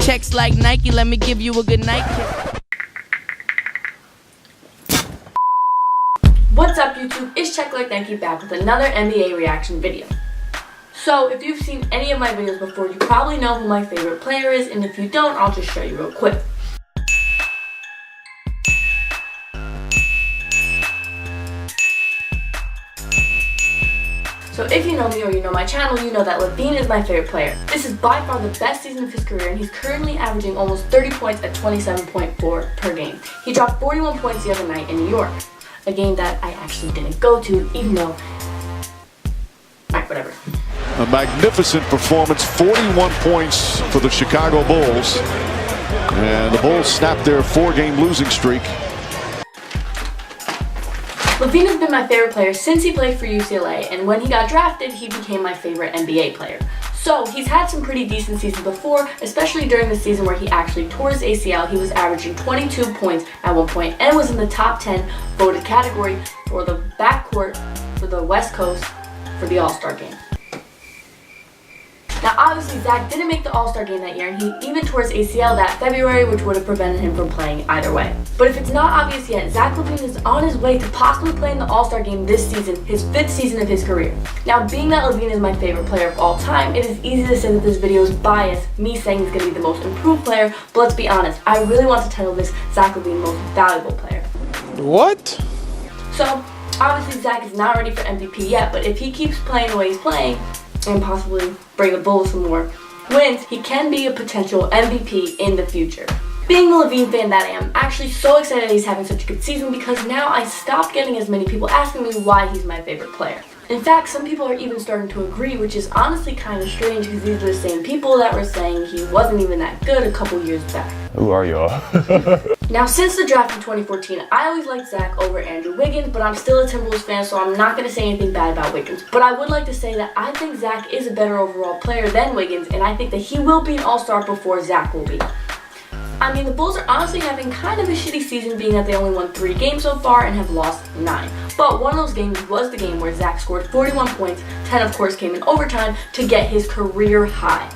checks like Nike. Let me give you a good night kiss. What's up YouTube, it's Check Like Niky back with another NBA reaction video. So if you've seen any of my videos before, you probably know who my favorite player is, and if you don't, I'll just show you real quick. So if you know me or you know my channel, you know that LaVine is my favorite player. This is by far the best season of his career, and he's currently averaging almost 30 points at 27.4 per game. He dropped 41 points the other night in New York. A game that I actually didn't go to, even though, whatever. A magnificent performance, 41 points for the Chicago Bulls. And the Bulls snapped their 4-game losing streak. LaVine has been my favorite player since he played for UCLA, and when he got drafted, he became my favorite NBA player. So he's had some pretty decent seasons before, especially during the season where he actually tore his ACL. He was averaging 22 points at one point and was in the top 10 voted category for the backcourt for the West Coast for the All-Star game. Now obviously Zach didn't make the All-Star game that year, and he even tore his ACL that February, which would have prevented him from playing either way. But if it's not obvious yet, Zach LaVine is on his way to possibly playing the All-Star game this season, his 5th season of his career. Now being that LaVine is my favorite player of all time, it is easy to say that this video is biased, me saying he's going to be the most improved player, but let's be honest, I really want to title this Zach LaVine Most Valuable Player. What? So obviously Zach is not ready for MVP yet, but if he keeps playing the way he's playing, and possibly bring the Bulls some more wins, he can be a potential MVP in the future. Being the LaVine fan that I am, actually so excited he's having such a good season, because now I stopped getting as many people asking me why he's my favorite player. In fact, some people are even starting to agree, which is honestly kind of strange because these are the same people that were saying he wasn't even that good a couple years back. Who are y'all? Now, since the draft in 2014, I always liked Zach over Andrew Wiggins, but I'm still a Timberwolves fan, so I'm not going to say anything bad about Wiggins. But I would like to say that I think Zach is a better overall player than Wiggins, and I think that he will be an all-star before Zach will be. I mean, the Bulls are honestly having kind of a shitty season, being that they only won 3 games so far and have lost 9. But one of those games was the game where Zach scored 41 points, 10 of course came in overtime, to get his career high.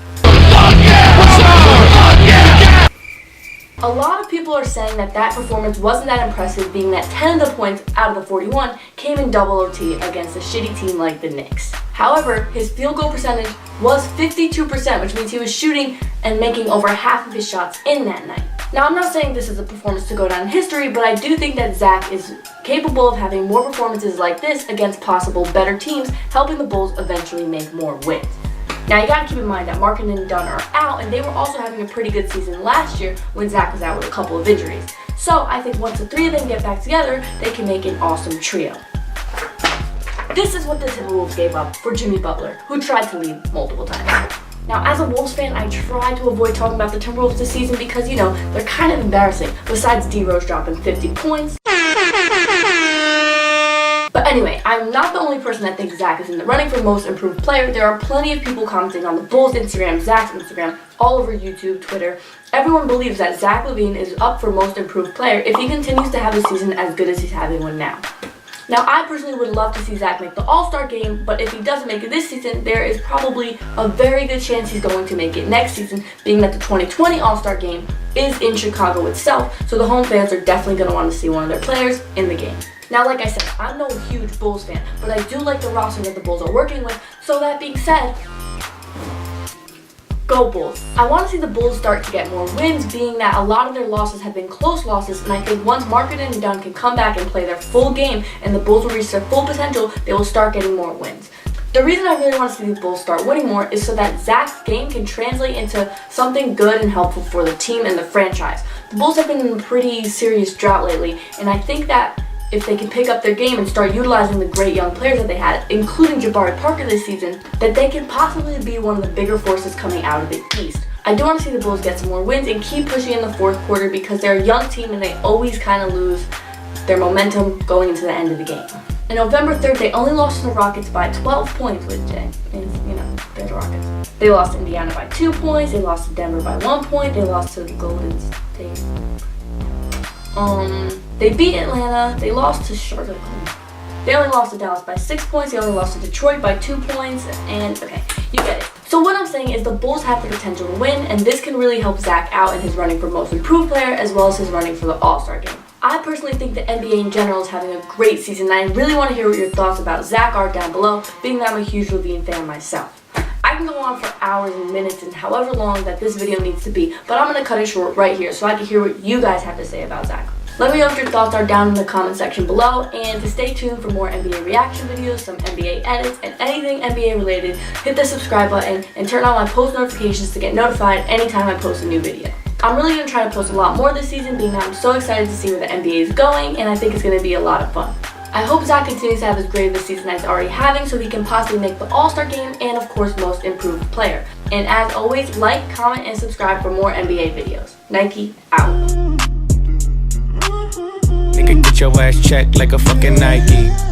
A lot of people are saying that that performance wasn't that impressive, being that 10 of the points out of the 41 came in double OT against a shitty team like the Knicks. However, his field goal percentage was 52%, which means he was shooting and making over half of his shots in that night. Now, I'm not saying this is a performance to go down in history, but I do think that Zach is capable of having more performances like this against possible better teams, helping the Bulls eventually make more wins. Now, you gotta keep in mind that Markkanen and Dunn are out, and they were also having a pretty good season last year when Zach was out with a couple of injuries. So I think once the 3 of them get back together, they can make an awesome trio. This is what the Timberwolves gave up for Jimmy Butler, who tried to leave multiple times. Now, as a Wolves fan, I try to avoid talking about the Timberwolves this season because, you know, they're kind of embarrassing, besides D-Rose dropping 50 points. But anyway, I'm not the only person that thinks Zach is in the running for most improved player. There are plenty of people commenting on the Bulls' Instagram, Zach's Instagram, all over YouTube, Twitter. Everyone believes that Zach LaVine is up for most improved player if he continues to have a season as good as he's having one now. Now, I personally would love to see Zach make the All-Star game, but if he doesn't make it this season, there is probably a very good chance he's going to make it next season, being that the 2020 All-Star game is in Chicago itself, so the home fans are definitely going to want to see one of their players in the game. Now, like I said, I'm no huge Bulls fan, but I do like the roster that the Bulls are working with, so that being said, go Bulls. I want to see the Bulls start to get more wins, being that a lot of their losses have been close losses, and I think once Markkanen and Dunn can come back and play their full game and the Bulls will reach their full potential, they will start getting more wins. The reason I really want to see the Bulls start winning more is so that Zach's game can translate into something good and helpful for the team and the franchise. The Bulls have been in a pretty serious drought lately, and I think that if they can pick up their game and start utilizing the great young players that they had, including Jabari Parker this season, that they can possibly be one of the bigger forces coming out of the East. I do want to see the Bulls get some more wins and keep pushing in the 4th quarter because they're a young team and they always kind of lose their momentum going into the end of the game. On November 3rd, they only lost to the Rockets by 12 points, which is, you know, they're the Rockets. They lost to Indiana by 2 points, they lost to Denver by 1 point, they lost to the Golden State. They beat Atlanta, they lost to Charlotte. They only lost to Dallas by 6 points, they only lost to Detroit by 2 points, and okay, you get it. So what I'm saying saying is the Bulls have the potential to win, and this can really help Zach out in his running for Most Improved Player as well as his running for the All-Star game. I personally think the NBA in general is having a great season, and I really want to hear what your thoughts about Zach are down below, being that I'm a huge LaVine fan myself. I can go on for hours and minutes and however long that this video needs to be, but I'm going to cut it short right here so I can hear what you guys have to say about Zach. Let me know what your thoughts are down in the comment section below, and to stay tuned for more NBA reaction videos, some NBA edits, and anything NBA related, hit the subscribe button and turn on my post notifications to get notified anytime I post a new video. I'm really going to try to post a lot more this season, being that I'm so excited to see where the NBA is going, and I think it's going to be a lot of fun. I hope Zach continues to have as great of a season as he's already having so he can possibly make the All-Star game and of course Most Improved Player. And as always, like, comment, and subscribe for more NBA videos. Niky out. Nigga, get your ass checked like a fucking Nike.